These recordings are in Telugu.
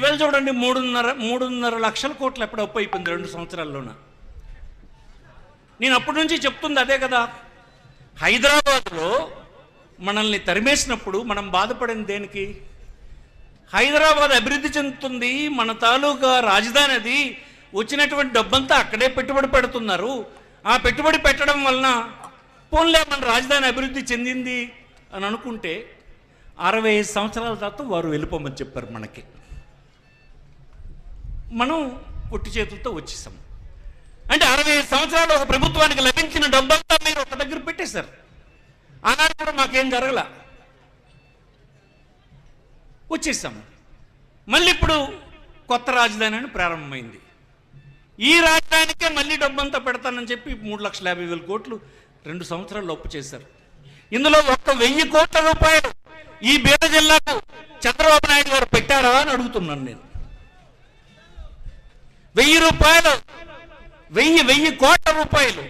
ఇవాళ చూడండి, 3.5 లక్షల కోట్లు ఎప్పుడు అప్పు అయిపోయింది 2 సంవత్సరాల్లోన. నేను అప్పటి నుంచి చెప్తుంది అదే కదా. హైదరాబాద్లో మనల్ని తరిమేసినప్పుడు మనం బాధపడింది దేనికి? హైదరాబాద్ అభివృద్ధి చెందుతుంది, మన తాలూకా రాజధాని అది, వచ్చినటువంటి డబ్బంతా అక్కడే పెట్టుబడి పెడుతున్నారు. ఆ పెట్టుబడి పెట్టడం వలన పోన్లే మన రాజధాని అభివృద్ధి చెందింది అని అనుకుంటే 65 సంవత్సరాల తర్వాత వారు వెళ్ళిపోమని చెప్పారు మనకి. మనం పొట్టి చేతులతో వచ్చేసాం. అంటే 65 సంవత్సరాలు ఒక ప్రభుత్వానికి లభించిన డబ్బంతా మీరు ఒక దగ్గర పెట్టేశారు. ఆనాడు కూడా మాకేం జరగల, వచ్చేసాం. మళ్ళీ ఇప్పుడు కొత్త రాజధాని అని ప్రారంభమైంది. ఈ రాజధానికే మళ్ళీ డబ్బంతా పెడతానని చెప్పి 3,50,000 కోట్లు 2 సంవత్సరాలు అప్పు చేశారు. ఇందులో 1,000 కోట్ల రూపాయలు ఈ బీద జిల్లాకు చంద్రబాబు నాయుడు గారు పెట్టారా అని అడుగుతున్నాను నేను. 1,000 రూపాయలు, 1,000 కోట్ల రూపాయలు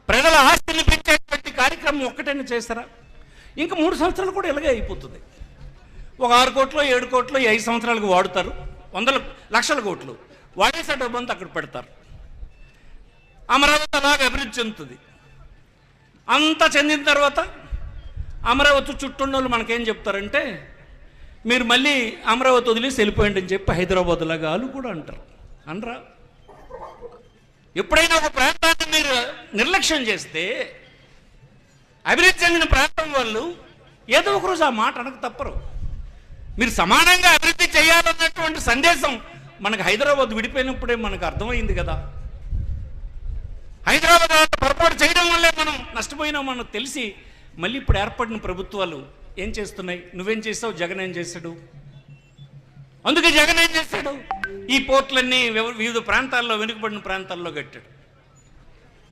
ప్రజల ఆస్తిని పెంచేటువంటి కార్యక్రమం ఒక్కటైనా చేస్తారా? ఇంకా 3 సంవత్సరాలు కూడా ఇలాగే అయిపోతుంది. ఒక 6 కోట్లు 7 కోట్లు 5 సంవత్సరాలకు వాడుతారు, 100 లక్షల కోట్లు వాడేసే డబ్బంతా అక్కడ పెడతారు. అమరావతి అలాగే అభివృద్ధి చెందుతుంది. అంతా చెందిన తర్వాత అమరావతి చుట్టూన్నోళ్ళు మనకేం చెప్తారంటే, మీరు మళ్ళీ అమరావతి వదిలేసి వెళ్ళిపోయండి అని చెప్పి హైదరాబాద్ లాగా వాళ్ళు కూడా అంటారు. అనరా? ఎప్పుడైనా ఒక ప్రాంతాన్ని మీరు నిర్లక్ష్యం చేస్తే అభివృద్ధి చెందిన ప్రాంతం వాళ్ళు ఏదో ఒకరోజు ఆ మాట అనక తప్పరు. మీరు సమానంగా అభివృద్ధి చేయాలన్నటువంటి సందేశం మనకు హైదరాబాద్ విడిపోయినప్పుడే మనకు అర్థమైంది కదా. హైదరాబాద్ పొరపాటు చేయడం వల్లే మనం నష్టపోయినాం మనకు తెలిసి మళ్ళీ ఇప్పుడు ఏర్పడిన ప్రభుత్వాలు ఏం చేస్తున్నాయి? నువ్వేం చేస్తావు, జగన్ ఏం చేశాడు? అందుకే జగన్ ఏం చేశాడు, ఈ పోర్టులన్నీ వివిధ ప్రాంతాల్లో, వెనుకబడిన ప్రాంతాల్లో కట్టాడు.